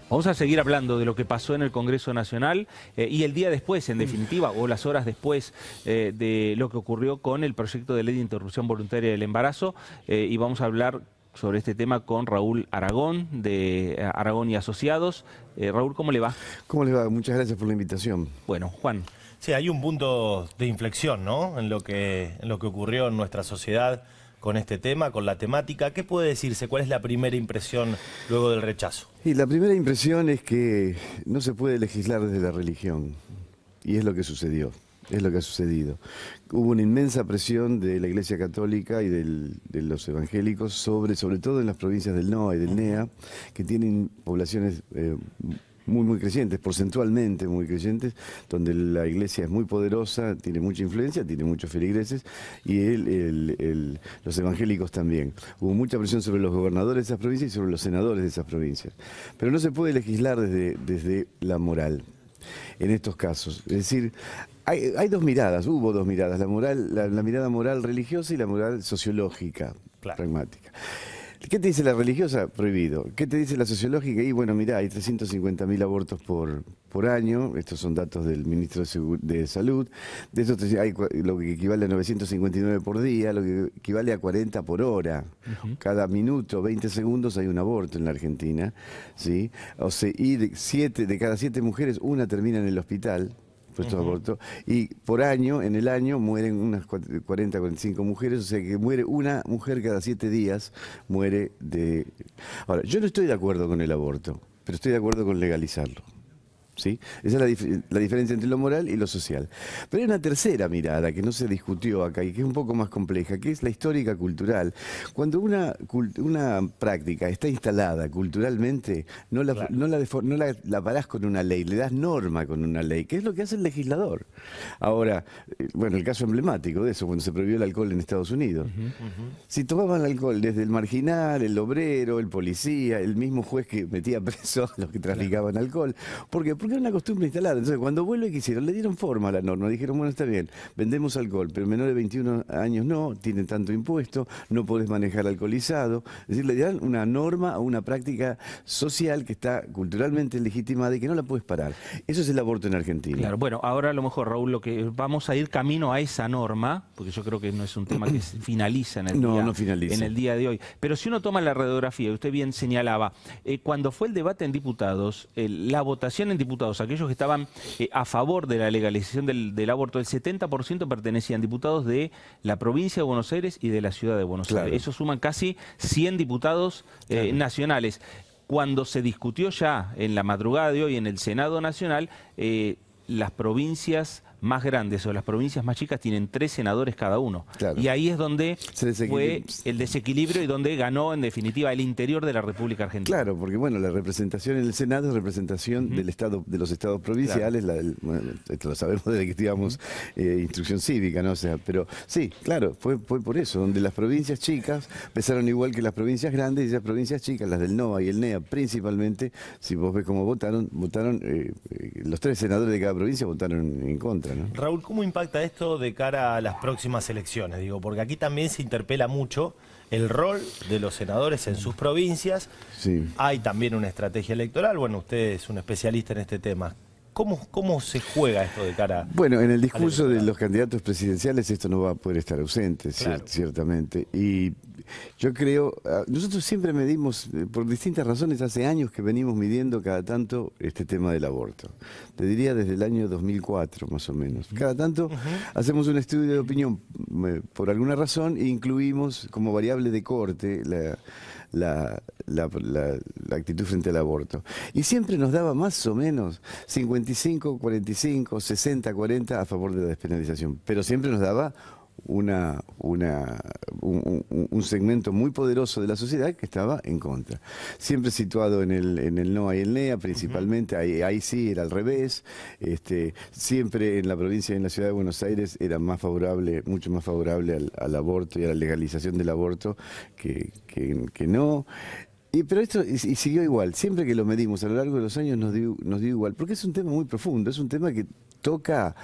Vamos a seguir hablando de lo que pasó en el Congreso Nacional y el día después, en definitiva, o las horas después de lo que ocurrió con el proyecto de ley de interrupción voluntaria del embarazo. Y vamos a hablar sobre este tema con Raúl Aragón, de Aragón y Asociados. Raúl, ¿cómo le va? ¿Cómo les va? Muchas gracias por la invitación. Bueno, Juan. Sí, hay un punto de inflexión, ¿no? En lo que ocurrió en nuestra sociedad con este tema, con la temática. ¿Qué puede decirse? ¿Cuál es la primera impresión luego del rechazo? Y la primera impresión es que no se puede legislar desde la religión. Y es lo que sucedió, es lo que ha sucedido. Hubo una inmensa presión de la Iglesia Católica y de los evangélicos, sobre todo en las provincias del NOA y del NEA, que tienen poblaciones muy crecientes, porcentualmente muy crecientes, donde la iglesia es muy poderosa, tiene mucha influencia, tiene muchos feligreses, y los evangélicos también. Hubo mucha presión sobre los gobernadores de esas provincias y sobre los senadores de esas provincias. Pero no se puede legislar desde la moral en estos casos. Es decir, hay dos miradas, hubo dos miradas, la mirada moral religiosa y la moral sociológica, claro, pragmática. ¿Qué te dice la religiosa? Prohibido. ¿Qué te dice la sociológica? Y bueno, mirá, hay 350.000 abortos por año, estos son datos del ministro de Salud, de estos hay lo que equivale a 959 por día, lo que equivale a 40 por hora. Cada minuto, 20 segundos hay un aborto en la Argentina, ¿sí? O sea, y de cada 7 mujeres, una termina en el hospital. Aborto, y por año, en el año, mueren unas 40, 45 mujeres, o sea que muere una mujer cada 7 días, muere de... Ahora, yo no estoy de acuerdo con el aborto, pero estoy de acuerdo con legalizarlo. ¿Sí? Esa es la diferencia entre lo moral y lo social. Pero hay una tercera mirada que no se discutió acá y que es un poco más compleja, que es la histórica cultural. Cuando una práctica está instalada culturalmente, no la parás con una ley, le das norma con una ley, que es lo que hace el legislador. Ahora, bueno, el caso emblemático de eso, cuando se prohibió el alcohol en Estados Unidos. Si tomaban alcohol desde el marginal, el obrero, el policía, el mismo juez que metía preso a los que traficaban alcohol. ¿Por qué? Porque era una costumbre instalada. Entonces, cuando vuelve, ¿qué hicieron? Le dieron forma a la norma. Dijeron, bueno, está bien, vendemos alcohol, pero menores de 21 años no, tienen tanto impuesto, no podés manejar alcoholizado. Es decir, le dieron una norma a una práctica social que está culturalmente legitimada y que no la puedes parar. Eso es el aborto en Argentina. Claro, bueno, ahora a lo mejor, Raúl, lo que vamos a ir camino a esa norma, porque yo creo que no es un tema que finaliza en el día de hoy. Pero si uno toma la radiografía, usted bien señalaba, cuando fue el debate en diputados, la votación en diputados, aquellos que estaban a favor de la legalización del aborto, el 70% pertenecían diputados de la provincia de Buenos Aires y de la ciudad de Buenos Aires. Eso suman casi 100 diputados nacionales. Cuando se discutió ya en la madrugada de hoy en el Senado Nacional, las provincias más grandes o las provincias más chicas tienen 3 senadores cada uno. Claro. Y ahí es donde fue el desequilibrio y donde ganó en definitiva el interior de la República Argentina. Claro, porque bueno, la representación en el Senado es representación del Estado, de los estados provinciales, bueno, esto lo sabemos desde que estudiamos instrucción cívica, ¿no? O sea, pero sí, claro, fue por eso, donde las provincias chicas pesaron igual que las provincias grandes, y esas provincias chicas, las del NOA y el NEA principalmente, si vos ves cómo votaron los 3 senadores de cada provincia votaron en contra. ¿No? Raúl, ¿cómo impacta esto de cara a las próximas elecciones? Digo, porque aquí también se interpela mucho el rol de los senadores en sus provincias. Sí. Hay también una estrategia electoral. Bueno, usted es un especialista en este tema. ¿Cómo se juega esto de cara? Bueno, en el discurso de los candidatos presidenciales esto no va a poder estar ausente, claro, ciertamente. Y yo creo, nosotros siempre medimos, por distintas razones, hace años que venimos midiendo cada tanto este tema del aborto. Te diría desde el año 2004 más o menos. Cada tanto hacemos un estudio de opinión por alguna razón e incluimos como variable de corte la actitud frente al aborto. Y siempre nos daba más o menos 55, 45, 60, 40 a favor de la despenalización. Pero siempre nos daba un segmento muy poderoso de la sociedad que estaba en contra. Siempre situado en el NOA y el NEA principalmente, ahí sí era al revés. Siempre en la provincia y en la ciudad de Buenos Aires era más favorable, mucho más favorable al aborto y a la legalización del aborto que no. Pero esto siguió igual, siempre que lo medimos a lo largo de los años nos dio igual, porque es un tema muy profundo, es un tema que toca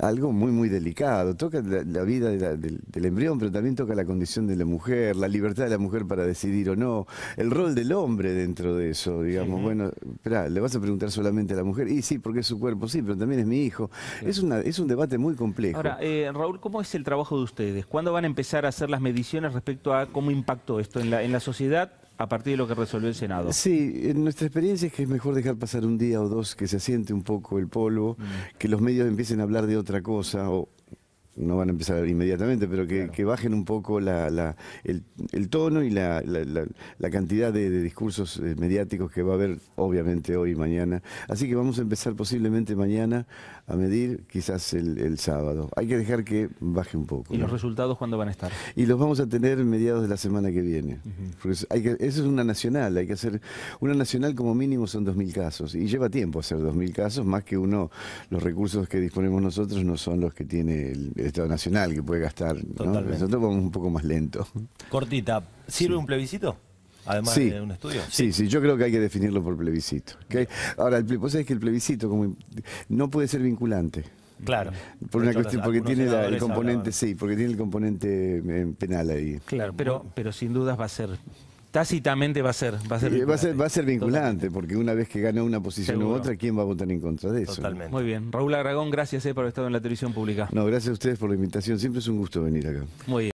algo muy, muy delicado. Toca la vida del embrión, pero también toca la condición de la mujer, la libertad de la mujer para decidir o no, el rol del hombre dentro de eso, digamos. Bueno, espera, ¿le vas a preguntar solamente a la mujer? Y sí, porque es su cuerpo, sí, pero también es mi hijo. Es un debate muy complejo. Ahora, Raúl, ¿cómo es el trabajo de ustedes? ¿Cuándo van a empezar a hacer las mediciones respecto a cómo impactó esto en la sociedad a partir de lo que resolvió el Senado? Sí, en nuestra experiencia es que es mejor dejar pasar un día o dos, que se asiente un poco el polvo, que los medios empiecen a hablar de otra cosa, o no van a empezar inmediatamente, pero que bajen un poco el tono y la cantidad de discursos mediáticos que va a haber, obviamente, hoy y mañana. Así que vamos a empezar posiblemente mañana a medir, quizás el sábado. Hay que dejar que baje un poco. ¿Y los resultados cuándo van a estar? Y los vamos a tener mediados de la semana que viene. Porque eso es una nacional, hay que hacer una nacional como mínimo son 2.000 casos. Y lleva tiempo hacer 2.000 casos, más que los recursos que disponemos nosotros no son los que tiene el Estado Nacional, que puede gastar, ¿no? Nosotros vamos un poco más lento. Cortita, ¿sirve un plebiscito? Además de un estudio. Sí, yo creo que hay que definirlo por plebiscito. ¿Okay? Ahora, vos sabés que el plebiscito no puede ser vinculante. Claro. Por una cuestión, porque tiene el componente, porque tiene el componente penal ahí. Claro, pero sin dudas va a ser. Tácitamente va a ser vinculante. Va a ser vinculante, porque una vez que gana una posición u otra, ¿quién va a votar en contra de eso? Totalmente. Muy bien. Raúl Aragón, gracias por haber estado en la televisión pública. No, gracias a ustedes por la invitación. Siempre es un gusto venir acá. Muy bien.